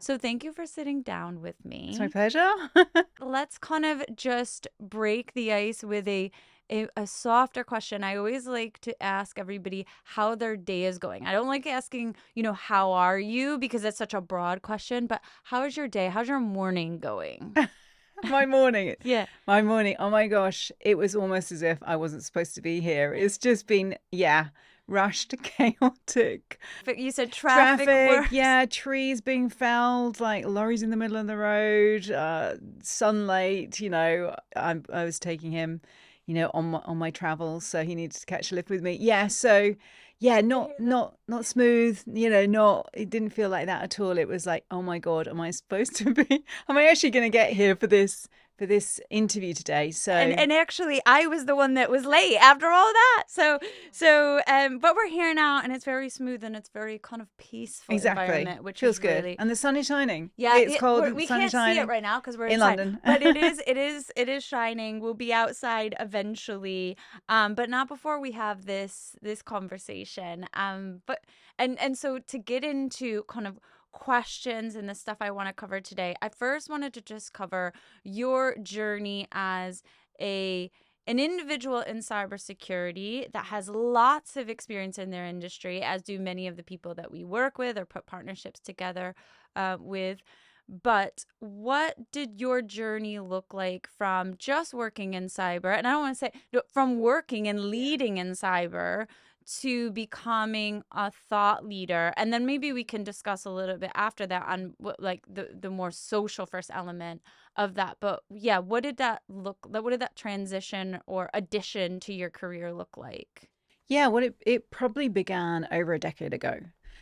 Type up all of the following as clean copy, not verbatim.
So thank you for sitting down with It's my me. pleasure. Let's kind of just break the ice with a softer question. I always like to ask everybody how their day is going. I don't like asking, how are you? Because it's such a broad question, but how is your day? How's your morning going? My morning. Yeah. My morning. Oh my gosh. It was almost as if I wasn't supposed to be here. It's just been, yeah, rushed, chaotic. But you said traffic Traffic, works. yeah, trees being felled, like lorries in the middle of the road, sunlight, I was taking him, on my travels, so he needed to catch a lift with me. Yeah, so yeah, not smooth, not it didn't feel like that at all. It was like, oh my God, am I supposed to be am I actually gonna get here for this interview today? and So and actually I was the one that was late after all that. But we're here now and it's very smooth and it's very kind of peaceful exactly. environment, which is Feels good. really. And the sun is shining. Yeah, It's cold and the we sun is can't see it shining right now because we're in inside, London. but it is shining. We'll be outside eventually, but not before we have this conversation. And so to get into kind of questions and the stuff I want to cover today, I first wanted to just cover your journey as a an individual in cybersecurity that has lots of experience in their industry, as do many of the people that we work with or put partnerships together with. But what did your journey look like from just working in cyber? And I don't want to say no, from working and leading in cyber to becoming a thought leader. And then maybe we can discuss a little bit after that on what, like the more social first element of that. But yeah, what did that transition or addition to your career look like? Yeah, well, it probably began over a decade ago.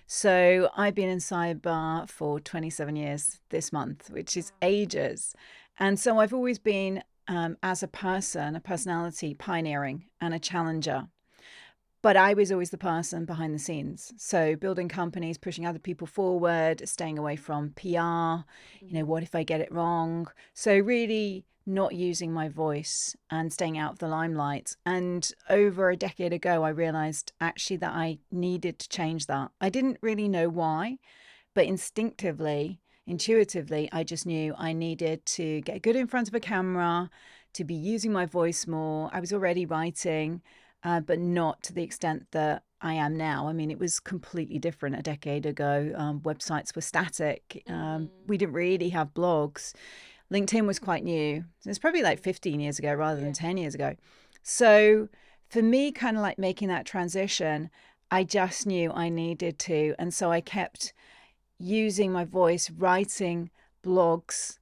So I've been in cyber for 27 years this month, which is ages. And so I've always been, as a person, a personality, pioneering and a challenger. But I was always the person behind the scenes. So building companies, pushing other people forward, staying away from PR, what if I get it wrong? So really not using my voice and staying out of the limelight. And over a decade ago, I realized actually that I needed to change that. I didn't really know why, but instinctively, intuitively, I just knew I needed to get good in front of a camera, to be using my voice more. I was already writing, but not to the extent that I am now. I mean, it was completely different a decade ago. Websites were static. We didn't really have blogs. LinkedIn was quite new. It's probably like 15 years ago rather than 10 years ago. So for me, kind of like making that transition, I just knew I needed to. And so I kept using my voice, writing blogs.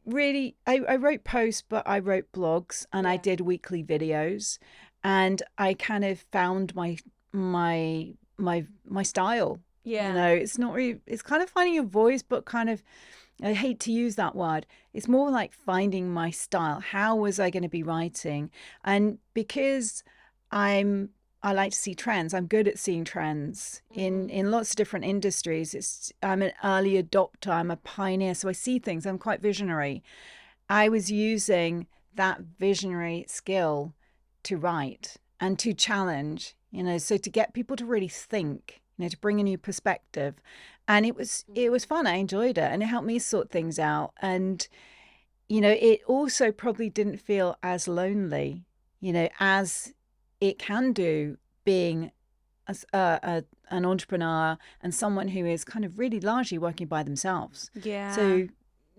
Really, I wrote posts, but I wrote blogs and I did weekly videos, and I kind of found my style. Yeah. It's not really. It's kind of finding your voice, but kind of. I hate to use that word. It's more like finding my style. How was I going to be writing? And because I like to see trends. I'm good at seeing trends in lots of different industries. I'm an early adopter. I'm a pioneer, so I see things. I'm quite visionary. I was using that visionary skill to write and to challenge. So to get people to really think. To bring a new perspective, and it was fun. I enjoyed it, and it helped me sort things out. And it also probably didn't feel as lonely, as it can do being an entrepreneur and someone who is kind of really largely working by themselves. Yeah. So,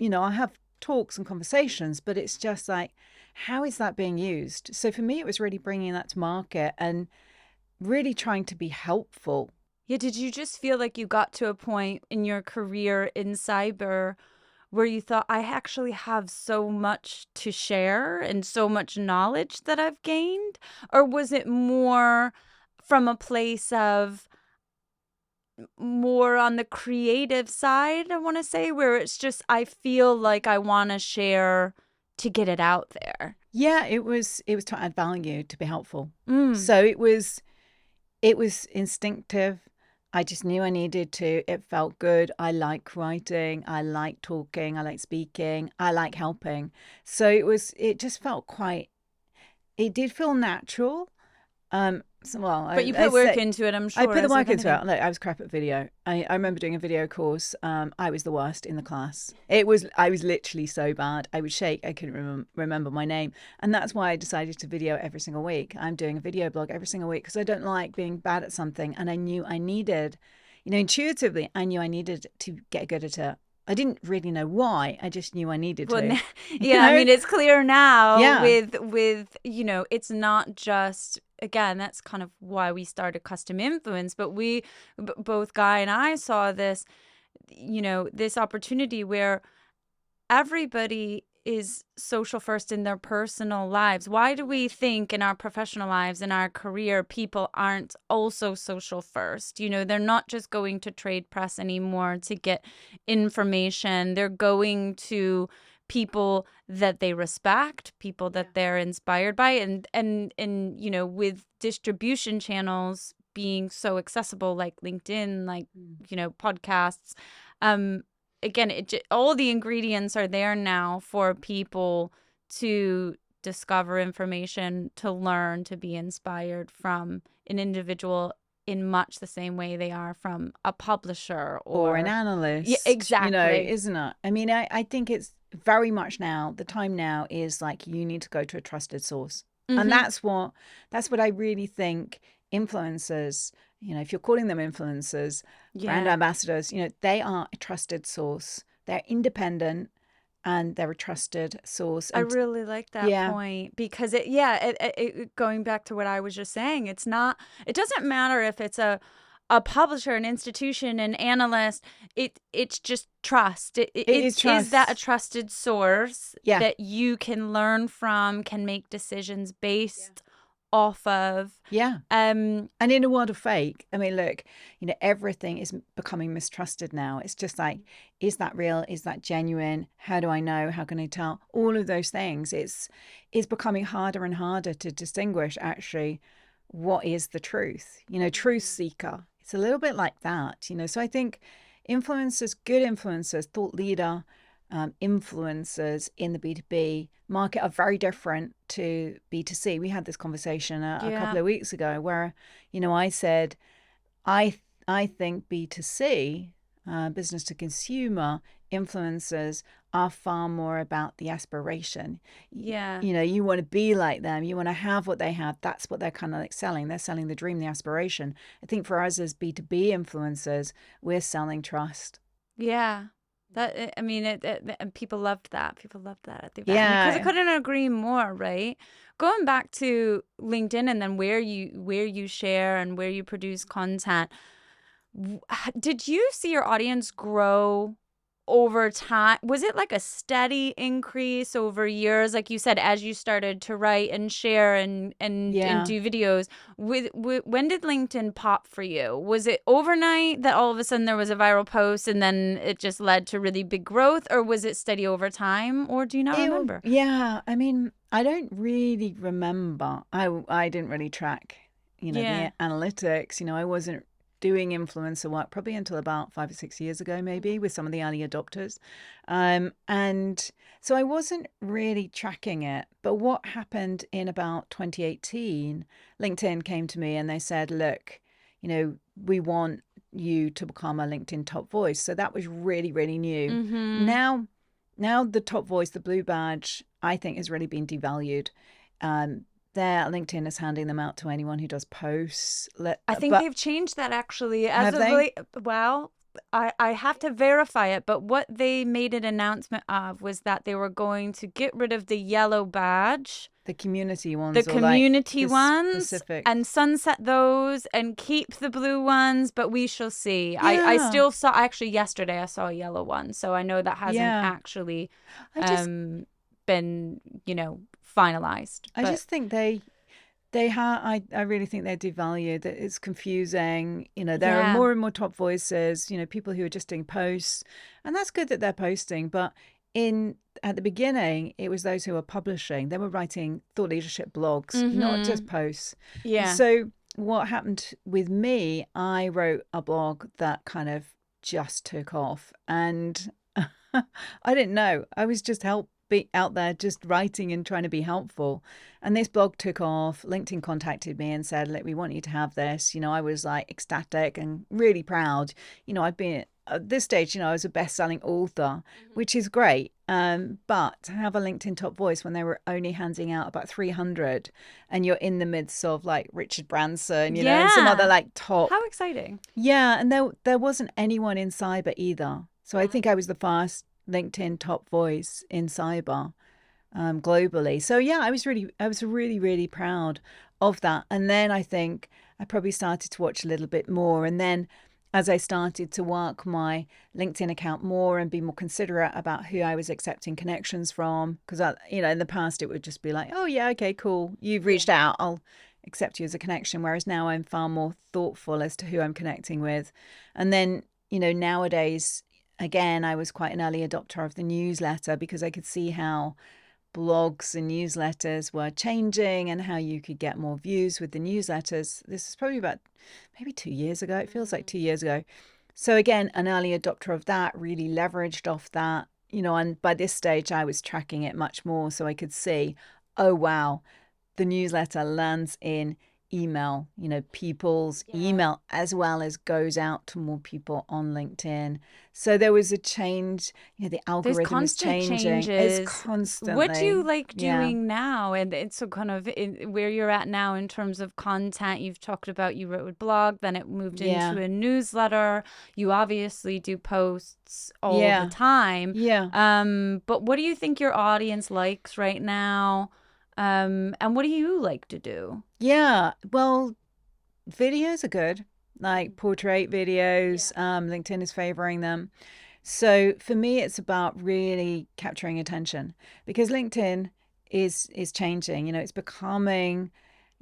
I have talks and conversations, but it's just like, how is that being used? So for me, it was really bringing that to market and really trying to be helpful. Yeah, did you just feel like you got to a point in your career in cyber where you thought, I actually have so much to share and so much knowledge that I've gained? Or was it more from a place of more on the creative side, I want to say, where it's just, I feel like I want to share to get it out there? Yeah, it was to add value, to be helpful. Mm. So it was instinctive. I just knew I needed to. It felt good. I like writing. I like talking. I like speaking. I like helping. So it just felt it did feel natural. Well, But you I put work say into it, I'm I sure, put the as with work into anything. it. Like, I was crap at video. I remember doing a video course. I was the worst in the class. I was literally so bad. I would shake. I couldn't remember my name, and that's why I decided to video every single week. I'm doing a video blog every single week because I don't like being bad at something, and I knew I needed, intuitively, I knew I needed to get good at it. I didn't really know why. I just knew I needed Well, to. You yeah, I know? mean, it's clear now Yeah. with it's not just, again, that's kind of why we started Custom Influence, but both Guy and I saw this, this opportunity where everybody is social first in their personal lives. Why do we think in our professional lives, in our career, people aren't also social first? They're not just going to trade press anymore to get information. They're going to people that they respect, people that they're inspired by, and with distribution channels being so accessible, like LinkedIn, like podcasts, um again, all the ingredients are there now for people to discover information, to learn, to be inspired from an individual in much the same way they are from a publisher Or an or, yeah, analyst, exactly. isn't it? I mean, I think it's very much now, the time now is like you need to go to a trusted source. And Mm-hmm. that's what I really think influencers, if you're calling them influencers, brand Yeah. ambassadors, they are a trusted source. They're independent and they're a trusted source. I And really like that yeah, point because going back to what I was just saying, it doesn't matter if it's a publisher, an institution, an analyst. It's just trust. it is Is that a trust. trusted source Yeah. that you can learn from, can make decisions based off of? Yeah. Um, And in a world of fake, I mean, look, everything is becoming mistrusted now. It's just like, is that real? Is that genuine? How do I know? How can I tell? All of those things. It's becoming harder and harder to distinguish actually what is the truth. Truth seeker. It's a little bit like that. So I think influencers, good influencers, thought leader, influencers in the B2B market are very different to B2C. We had this conversation a couple yeah, of weeks ago where, I said, I I think B2C, business to consumer influencers are far more about the aspiration. yeah. You want to be like them. You want to have what they have. That's what they're kind of like selling. They're selling the dream, the aspiration. I think for us as B2B influencers, we're selling trust. Yeah. I mean, and people loved that. People loved that at the event. And because I Yeah. couldn't agree more, right? Going back to LinkedIn and then where you share and where you produce content, did you see your audience grow over time? Was it like a steady increase over years, like you said, as you started to write and share and Yeah. do videos? When did LinkedIn pop for you? Was it overnight that all of a sudden there was a viral post and then it just led to really big growth, or was it steady over time, or do you not remember? Yeah. I mean, I don't really remember. I didn't really track, Yeah. the analytics. I wasn't doing influencer work probably until about 5 or 6 years ago, maybe with some of the early adopters. And so I wasn't really tracking it. But what happened in about 2018, LinkedIn came to me and they said, look, we want you to become a LinkedIn top voice. So that was really, really new. Mm-hmm. Now the top voice, the blue badge, I think has really been devalued. There, LinkedIn is handing them out to anyone who does posts. I think But they've changed that actually as have of they? late. Well, I have to verify it, but what they made an announcement of was that they were going to get rid of the yellow badge, The community the ones or like community the ones, specific? and sunset those and keep the blue ones, but we shall see. I Yeah, still saw, actually yesterday I saw a yellow one, so I know that hasn't yeah. actually I just been, finalized. I But just think I really think they're devalued. That it's confusing. There are yeah. more and more top voices. People who are just doing posts, and that's good that they're posting. But in at the beginning, it was those who were publishing. They were writing thought leadership blogs, not just Mm-hmm. posts. Yeah. So what happened with me? I wrote a blog that kind of just took off, and I didn't know. I was just be out there just writing and trying to be helpful. And this blog took off. LinkedIn contacted me and said, look, we want you to have this. I was like ecstatic and really proud. I've been at this stage, I was a best-selling author, which is great. But to have a LinkedIn top voice when they were only handing out about 300, and you're in the midst of like Richard Branson, and some other Yeah. like top. How exciting. Yeah, and there wasn't anyone in cyber either. So I think I was the first LinkedIn top voice in cyber, globally. So yeah, I was really, really proud of that. And then I think I probably started to watch a little bit more. And then as I started to work my LinkedIn account more and be more considerate about who I was accepting connections from, because in the past it would just be like, oh yeah, okay, cool, you've reached out, I'll accept you as a connection. Whereas now I'm far more thoughtful as to who I'm connecting with. And then, nowadays, again, I was quite an early adopter of the newsletter because I could see how blogs and newsletters were changing and how you could get more views with the newsletters. This is probably about maybe 2 years ago. It feels like 2 years ago. So again, an early adopter of that, really leveraged off that, and by this stage I was tracking it much more so I could see, oh wow, the newsletter lands in email, people's email, as well as goes out to more people on LinkedIn. So there was a change, the There's algorithm is constant changing. It's changes. What do you constantly, like yeah, doing now? And it's so kind of where you're at now in terms of content. You've talked about you wrote a blog, then it moved into yeah, a newsletter. You obviously do posts all the yeah, time. yeah, But what do you think your audience likes right now? And what do you like to do? yeah. Well, videos are good, like portrait videos. LinkedIn is favoring them. So for me, it's about really capturing attention because LinkedIn is changing. It's becoming,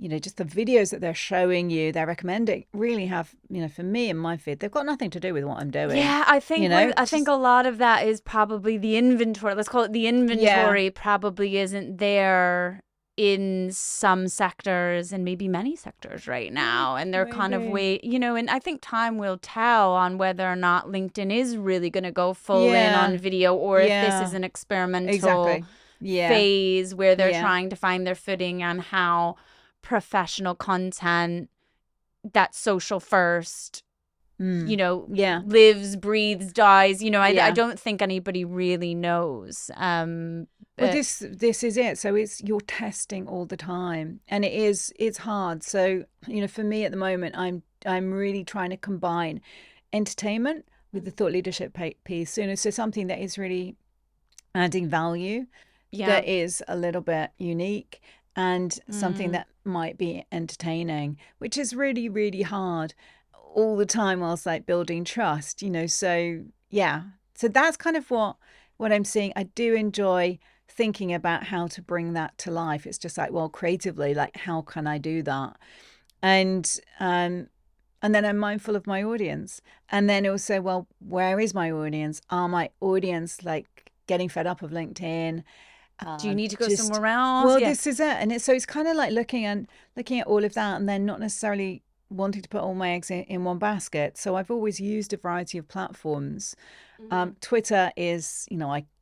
just the videos that they're showing you, they're recommending really have, for me in my feed, they've got nothing to do with what I'm doing. Yeah, I think a Just lot of that is probably the inventory. Let's call it the yeah, inventory probably isn't there in some sectors and maybe many sectors right now. And they're kind of maybe. and I think time will tell on whether or not LinkedIn is really going to go full in on Yeah, video or if this is yeah, an experimental exactly. Yeah, phase where they're yeah. trying to find their footing on how professional content that's social first Yeah, lives, breathes, dies. I yeah. don't think anybody really knows. Well, But this is it. So you're testing all the time, and it's hard. So for me at the moment, I'm really trying to combine entertainment with the thought leadership piece. So something that is really adding value, yeah. that is a little bit unique, and something Mm. that might be entertaining, which is really, really hard all the time whilst like building trust. So yeah. So that's kind of what I'm seeing. I do enjoy thinking about how to bring that to life. It's just like, well, creatively, like how can I do that? And and then I'm mindful of my audience. And then also, well, where is my audience? Are my audience like getting fed up of LinkedIn? Do you need to go Just somewhere else? well, Yeah. this is it, and it's kind of like looking at all of that, and then not necessarily wanting to put all my eggs in one basket. So I've always used a variety of platforms. Twitter is,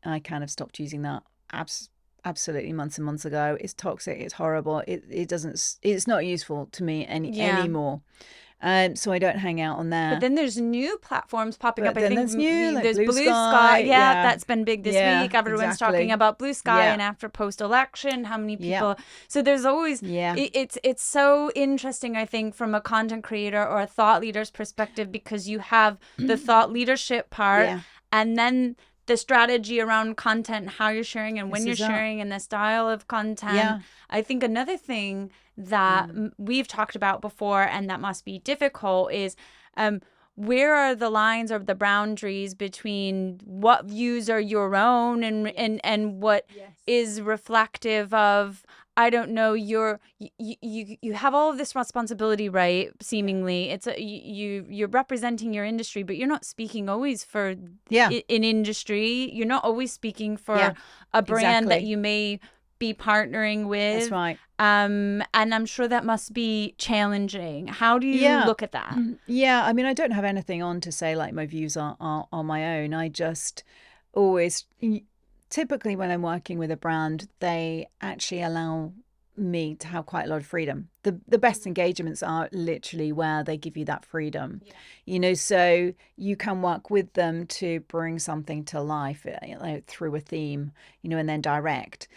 I kind of stopped using that absolutely months and months ago. It's toxic. It's horrible. It doesn't. It's not useful to me Yeah. anymore. So I don't hang out on But there. then there's new platforms popping up. But I then think there's new like there's Blue Blue Sky. Sky. Yeah, Yeah, that's been big this yeah, week. Everyone's talking exactly. about Blue Sky Yeah, and after post election, how many yeah, people. So there's always yeah, it's so interesting. I think from a content creator or a thought leader's perspective because you have the thought leadership part yeah. and then the strategy around content, how you're sharing and when This you're is up. sharing and the style of content. Yeah. I think another thing that we've talked about before and that must be difficult is um, where are the lines or the boundaries between what views are your own and what is reflective of I don't know you have all of this responsibility, right? Seemingly it's you're representing your industry but you're not speaking always for Yeah. an industry. You're not always speaking for Yeah. a brand that Exactly. you may be partnering That's with. right. And I'm sure that must be challenging. How do you Yeah. look at that? Yeah. I mean, I don't have anything on to say like my views are my own. I just always typically when I'm working with a brand, they actually allow me to have quite a lot of freedom. The best engagements are literally where they give you that freedom, so you can work with them to bring something to life, through a theme, and then direct,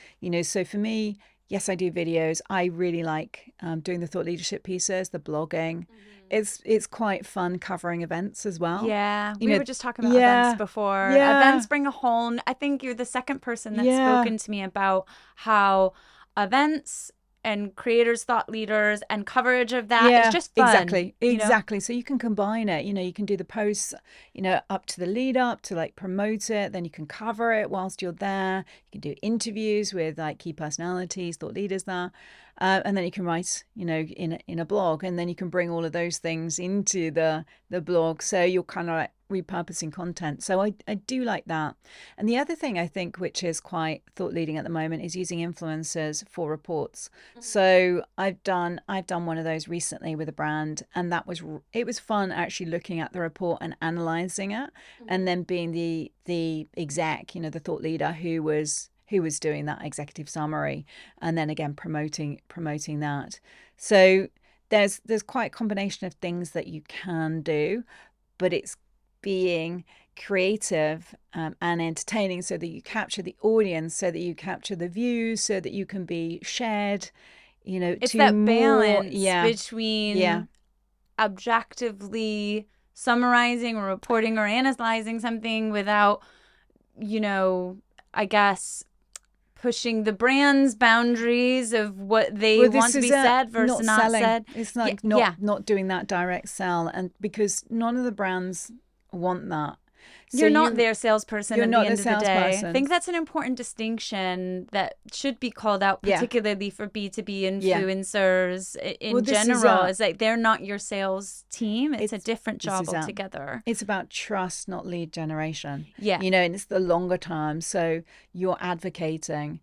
so for me, yes, I do videos. I really like doing the thought leadership pieces, the blogging. It's quite fun covering events as well. Yeah, You we know, were just talking about events yeah, before. Events yeah, bring a whole, I think you're the second person that's yeah. spoken to me about how events and creators, thought leaders, and coverage of that is Yeah, just fun, exactly. Exactly. So you can combine it. You can do the posts, up to the lead up to like promote it. Then you can cover it whilst you're there. You can do interviews with like key personalities, thought leaders there. And then you can write, in a blog, and then you can bring all of those things into the blog. So you're kind of like repurposing content. So I do like that. And the other thing I think, which is quite thought leading at the moment, is using influencers for reports. So I've done one of those recently with a brand, and it was fun actually looking at the report and analyzing it, and then being the exec, the thought leader who was doing that executive summary, and then again promoting that. So there's quite a combination of things that you can do, but it's being creative and entertaining so that you capture the audience, so that you capture the views, so that you can be shared, it's to that more. balance Yeah, yeah. between objectively summarizing or reporting or analyzing something without, I guess, pushing the brand's boundaries of what they Well, want this to is be it. said versus Not not selling. said. It's Yeah, like not yeah. not doing that direct sell, and because none of the brands want that. So You're not their salesperson you're at the not the end of the day. I salesperson. think that's an important distinction that should be called out, Yeah, particularly for B2B yeah. influencers Well, in this is general. Is like they're not your sales team. It's a it's different this job is altogether. it's about trust, not lead generation. Yeah. And it's the longer term. So you're advocating.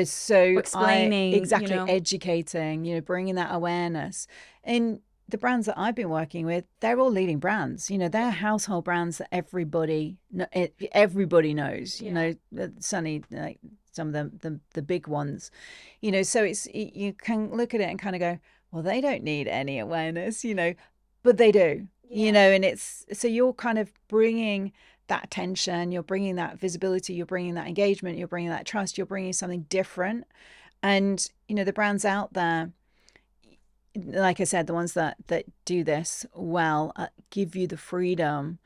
So I Explaining, exactly educating. Bringing that awareness. And the brands that I've been working with, they're all leading brands. They're household brands that everybody knows. Certainly like some of the big ones. So you can look at it and kind of go, well, they don't need any awareness, but they do, and it's so you're kind of bringing that attention, you're bringing that visibility, you're bringing that engagement, you're bringing that trust, you're bringing something different. And, the brands out there, like I said, the ones that do this well, give you the freedom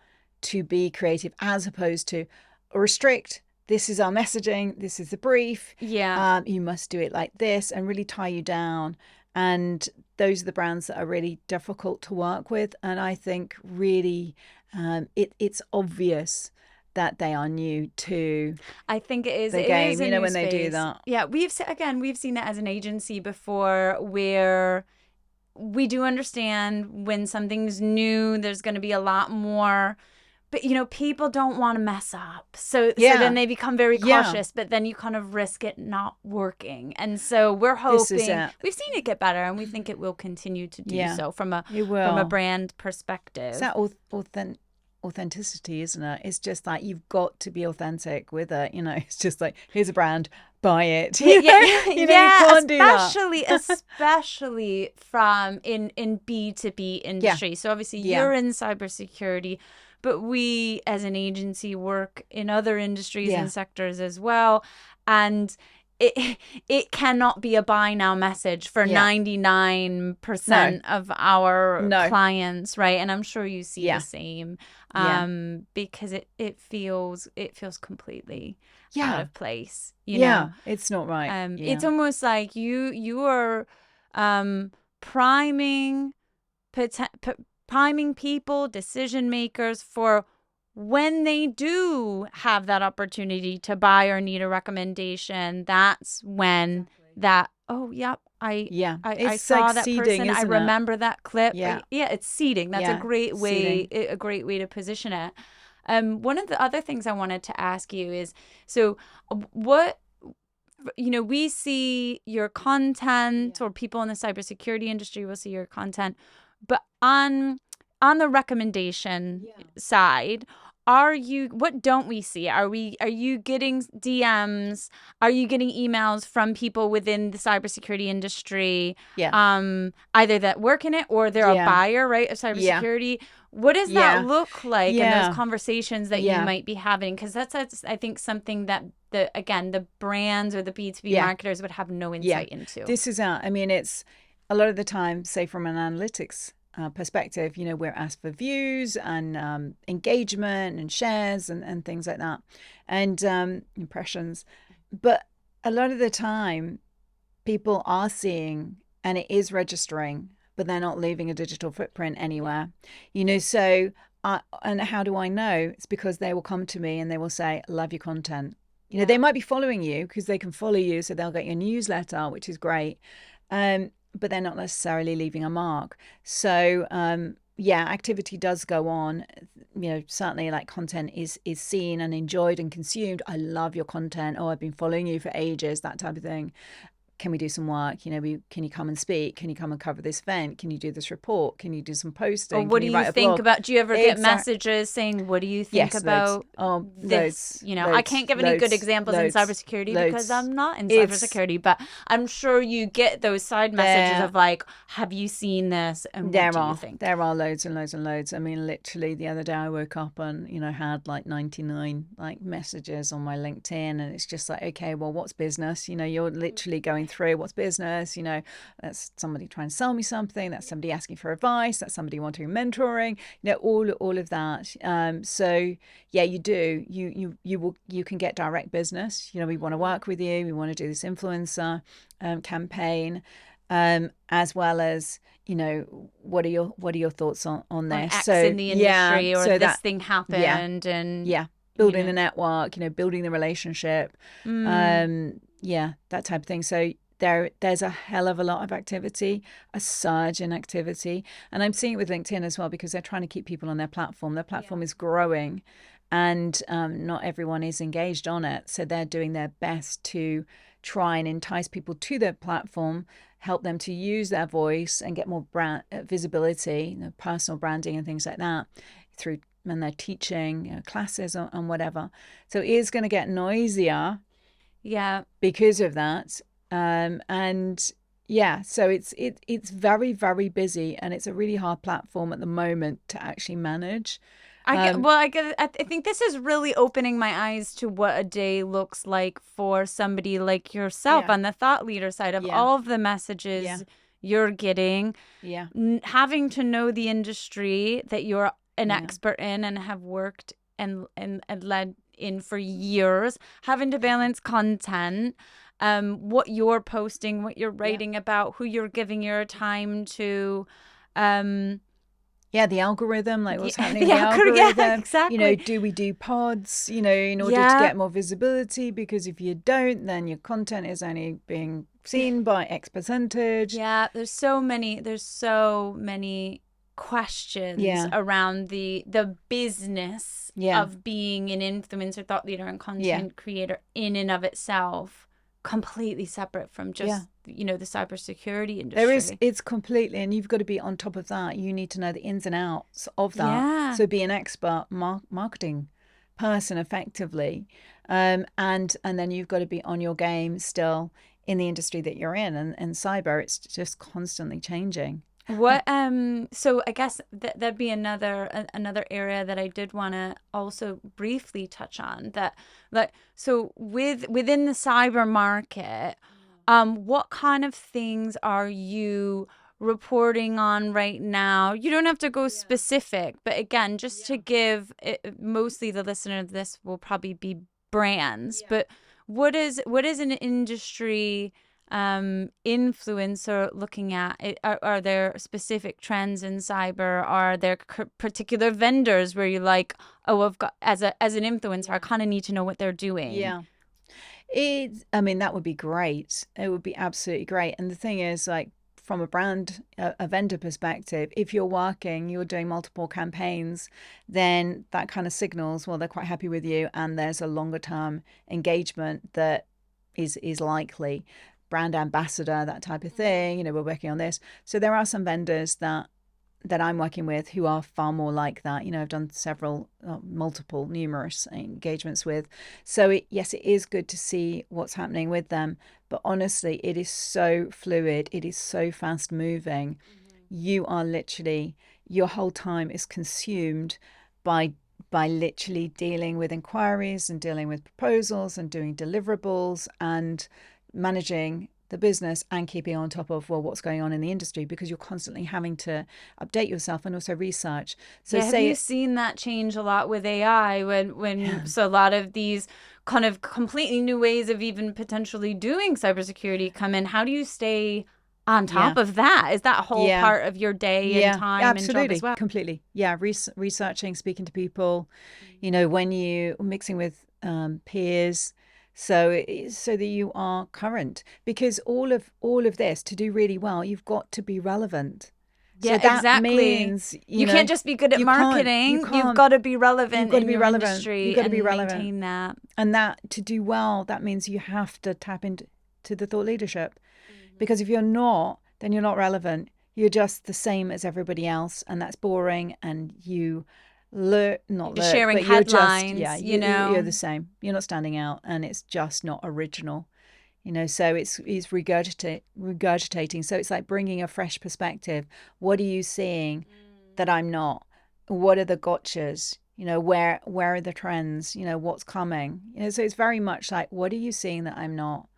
to be creative as opposed to restrict. This is our messaging. This is the brief. Yeah. You must do it like this, and really tie you down. And those are the brands that are really difficult to work with. And I think really it's obvious that they are new to I think it is. the It is game, a new when they do space. that. Yeah, we've seen it as an agency before, where we do understand when something's new, there's going to be a lot more. But people don't want to mess up, so then Yeah. they become very Yeah. cautious. But then you kind of risk it not working, and so we're This is hoping it. we've seen it get better, and we think it will continue to do Yeah. so from a It will. brand It's perspective. that authenticity, isn't it? It's just like you've got to be authentic with it. It's just like, here's a brand, buy it. Yeah, You can't do that. especially from in B2B industry. So obviously you're in cybersecurity, but we as an agency work in other industries and sectors as well, and it cannot be a buy now message for 99% of our clients, right? And I'm sure you see the same, because it feels completely out of place. It's not right. It's almost like you are priming people, decision makers, for when they do have that opportunity to buy or need a recommendation. That's when that, oh, yep, I saw like that seeding, person. I remember that clip. Yeah. It's seeding. That's a great way to position it. One of the other things I wanted to ask you is, so what, we see your content, or people in the cybersecurity industry will see your content, but on the recommendation side, what don't we see? Are you getting DMs? Are you getting emails from people within the cybersecurity industry, Yeah. either that work in it or they're a Yeah. buyer, right, of Yeah. cybersecurity? What does that Yeah. look like in those Yeah. conversations that you Yeah. might be having? Because that's I think something that the brands or the B2B Yeah. marketers would have no Yeah. insight into. This is I mean, it's a lot of the time, say from an analytics perspective, we're asked for views and engagement and shares and things like that, and impressions. But a lot of the time, people are seeing and it is registering, but they're not leaving a digital footprint anywhere. So and how do I know? It's because they will come to me and they will say, love your content. They might be following you because they can follow you, so they'll get your newsletter, which is great. But they're not necessarily leaving a mark. So yeah, activity does go on. Certainly like content is seen and enjoyed and consumed. I love your content. Oh, I've been following you for ages, that type of thing. Can we do some work? Can you come and speak? Can you come and cover this event? Can you do this report? Can you do some Or posting? what Can do you you write a think blog? about, do you ever get Exact. messages saying, what do you think Yes, loads. about Oh, this? loads, I can't give any good loads, examples in loads, cybersecurity because loads. I'm not in It's cybersecurity, but I'm sure you get those side messages there. of like, have you seen this? And what do you think? There are loads and loads and loads. I mean, literally the other day I woke up and had like 99 like messages on my LinkedIn, and it's just like, okay, well, what's business? You're literally going through what's business. That's somebody trying to sell me something. That's somebody asking for advice. That's somebody wanting mentoring. All of that. So yeah, you do. You can get direct business. We want to work with you. We want to do this influencer campaign. As well as what are your thoughts on On this? X in So the yeah, industry, or so this that thing yeah, happened, and yeah, building the network, building the relationship, yeah, that type of thing. So there's a hell of a lot of activity, a surge in activity, and I'm seeing it with LinkedIn as well because they're trying to keep people on their platform. Their platform is growing, and not everyone is engaged on it, so they're doing their best to try and entice people to their platform, help them to use their voice and get more brand visibility, personal branding and things like that through, and they're teaching classes and whatever. So it is going to get noisier, yeah, because of that. And yeah, so it's very, very busy, and it's a really hard platform at the moment to actually manage. I think this is really opening my eyes to what a day looks like for somebody like yourself Yeah, on the thought leader side of yeah, all of the yeah, messages you're getting, yeah, having to know the industry that you're an yeah, expert in and have worked and led in for years, having to balance content, what you're posting, what you're yeah. writing about, who you're giving your time to, um, Yeah, the algorithm, like what's happening with the the algorithm, yeah, algorithm. exactly. Do we do pods, in order to Yeah. get more visibility? Because if you don't, then your content is only being seen by X percentage. Yeah, there's so many questions Yeah, around the business yeah, of being an influencer, thought leader, and yeah, content creator in and of itself, completely separate from yeah. just, the cybersecurity There is, industry. it's completely, and you've got to be on top of that. You need to know the ins and outs of that. Yeah. So be an expert marketing person effectively. And then you've got to be on your game still in the industry that you're in. And cyber, it's just constantly changing. So I guess that'd be another area that I did want to also briefly touch on, that, like, so within the cyber market, what kind of things are you reporting on right now? You don't have to go specific, but again, just to give it, mostly the listener of this will probably be brands, but what is an industry influencer looking at it? Are there specific trends in cyber? Are there particular vendors where you're like, oh, I've got, as an influencer, I kind of need to know what they're doing? Yeah. I mean, that would be great. It would be absolutely great. And the thing is, like, from a brand, a vendor perspective, if you're doing multiple campaigns, then that kind of signals, well, they're quite happy with you, and there's a longer term engagement that is likely. Brand ambassador, that type of thing. We're working on this. So there are some vendors that that I'm working with who are far more like that. I've done several, multiple, numerous engagements with. So yes, it is good to see what's happening with them. But honestly, it is so fluid. It is so fast moving. You are literally, your whole time is consumed by literally dealing with inquiries and dealing with proposals and doing deliverables and managing the business and keeping on top of, well, what's going on in the industry, because you're constantly having to update yourself and also research. So Yeah, have you say, seen that change a lot with AI yeah, so a lot of these kind of completely new ways of even potentially doing cybersecurity come in? How do you stay on top yeah, of that? Is that a whole yeah, part of your day and yeah, time and job as absolutely, well? completely. Yeah, researching, speaking to people, when you mixing with peers, so that you are current, because all of this, to do really well, you've got to be relevant. So Yeah, that exactly. means, You can't just be good at you marketing. You've can't, got to be you've relevant got to in be your relevant. You've industry got to be and relevant. maintain that. And that, to do well, that means you have to tap into the thought leadership. Because if you're not, then you're not relevant. You're just the same as everybody else, and that's boring. And you You're not just lurk, sharing but you're just, yeah, headlines, you you're know. the same. You're not standing out, and it's just not original. So it's regurgitating. So it's like bringing a fresh perspective. What are you seeing that I'm not? What are the gotchas? Where are the trends? What's coming? So it's very much like, what are you seeing that I'm not?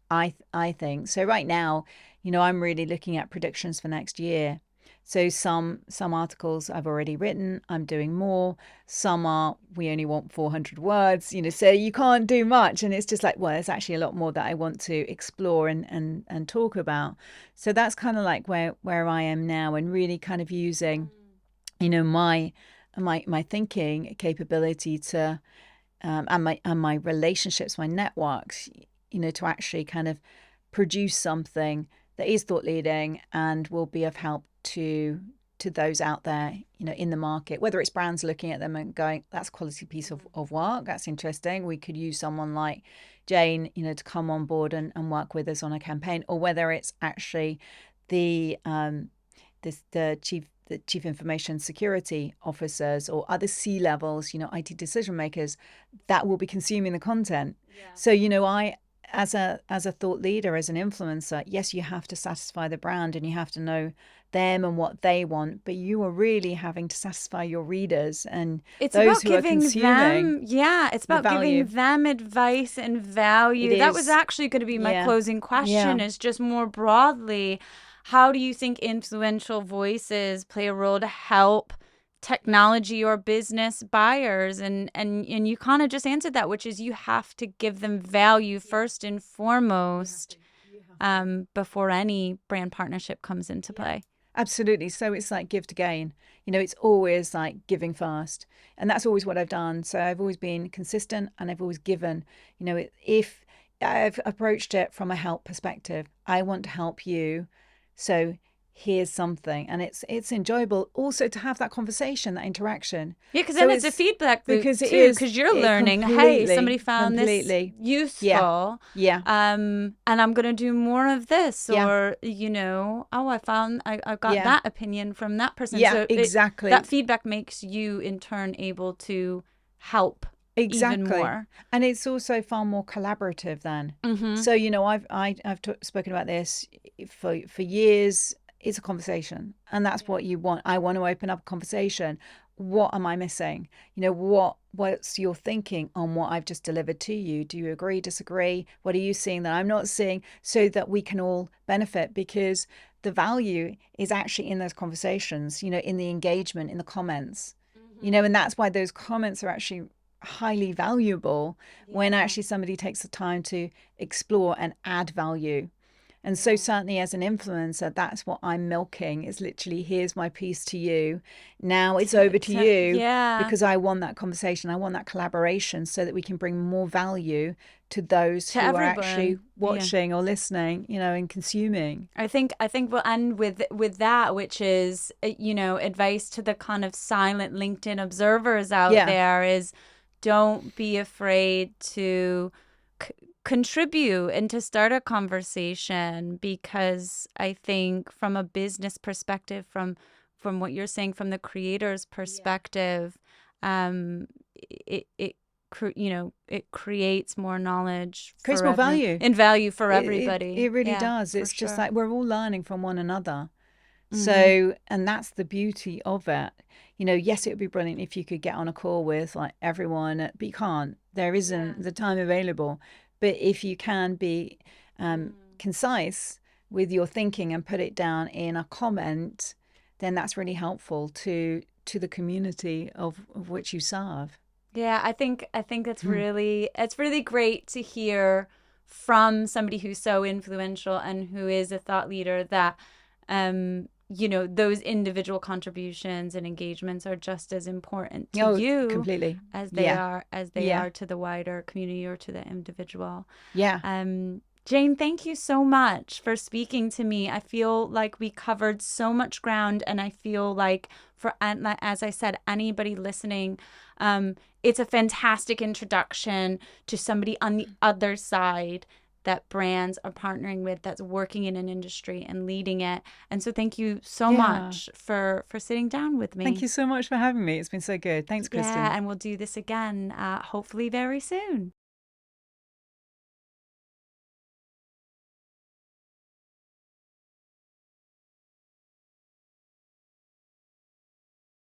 I think so. Right now, I'm really looking at predictions for next year. So some articles I've already written, I'm doing more. Some are, we only want 400 words, so you can't do much. And it's just like, well, there's actually a lot more that I want to explore and talk about. So that's kind of like where I am now, and really kind of using, my thinking capability to, and my relationships, my networks, to actually kind of produce something that is thought leading and will be of help to those out there, in the market, whether it's brands looking at them and going, that's a quality piece of work, that's interesting, we could use someone like Jane, to come on board and work with us on a campaign, or whether it's actually the the chief information security officers or other C-levels, IT decision makers that will be consuming the content. Yeah. So, I, as a thought leader, as an influencer, yes, you have to satisfy the brand and you have to know them and what they want, but you are really having to satisfy your readers and It's those about who are giving consuming them, yeah, it's the about giving value. them advice and It value. That was is. actually going to be my Yeah. closing Yeah. question, is just more broadly, how do you think influential voices play a role to help technology or business buyers? And you kind of just answered that, which is you have to give them value first and foremost, You have to. before any brand partnership comes into Yeah. play. Absolutely. So it's like give to gain. It's always like giving first. And that's always what I've done. So I've always been consistent and I've always given. If I've approached it from a help perspective, I want to help you. So here's something. And it's enjoyable also to have that conversation, that interaction. Yeah, because So then it's a it's feedback loop because it too, is because you're it learning, hey, somebody completely, found this completely. Yeah. useful, Yeah. and I'm gonna do more of this, Yeah. or oh, I got Yeah. that opinion from that person. Yeah. So that Exactly. feedback makes you in turn able to help even Exactly. more. And it's also far more collaborative then. Mm-hmm. So, I've spoken about this for years. It's a conversation, and that's what you want. I want to open up a conversation. What am I missing? What's your thinking on what I've just delivered to you? Do you agree, disagree? What are you seeing that I'm not seeing, so that we can all benefit? Because the value is actually in those conversations, in the engagement, in the comments, and that's why those comments are actually highly valuable, when Yeah. actually somebody takes the time to explore and add value. And so Yeah. certainly as an influencer, that's what I'm milking, is literally, here's my piece to you. Now it's over to you, Yeah. because I want that conversation. I want that collaboration, so that we can bring more value to those To who are actually everyone. Yeah. watching or listening, and consuming. I think we'll end with that, which is advice to the kind of silent LinkedIn observers out Yeah. there is, don't be afraid to contribute and to start a conversation, because I think from a business perspective, from what you're saying from the creator's perspective, it it creates more knowledge Creates for more every value. in value for It everybody. really Yeah, does. for It's just sure. like we're all learning from one another. Mm-hmm. So, and that's the beauty of it. Yes, it would be brilliant if you could get on a call with like everyone, but you can't. There isn't the time available. But if you can be concise with your thinking and put it down in a comment, then that's really helpful to the community of which you serve. Yeah, I think it's really great to hear from somebody who's so influential and who is a thought leader that those individual contributions and engagements are just as important to Oh, you completely. as they Yeah. are Yeah. to the wider community or to the individual. Yeah. Jane, thank you so much for speaking to me. I feel like we covered so much ground, and I feel like as I said, anybody listening, it's a fantastic introduction to somebody on the other side that brands are partnering with, that's working in an industry and leading it. And so thank you so Yeah. much for sitting down with Thank me. you so much for having me. It's been so good. Thanks, Yeah, Kristen. and we'll do this again, hopefully very soon.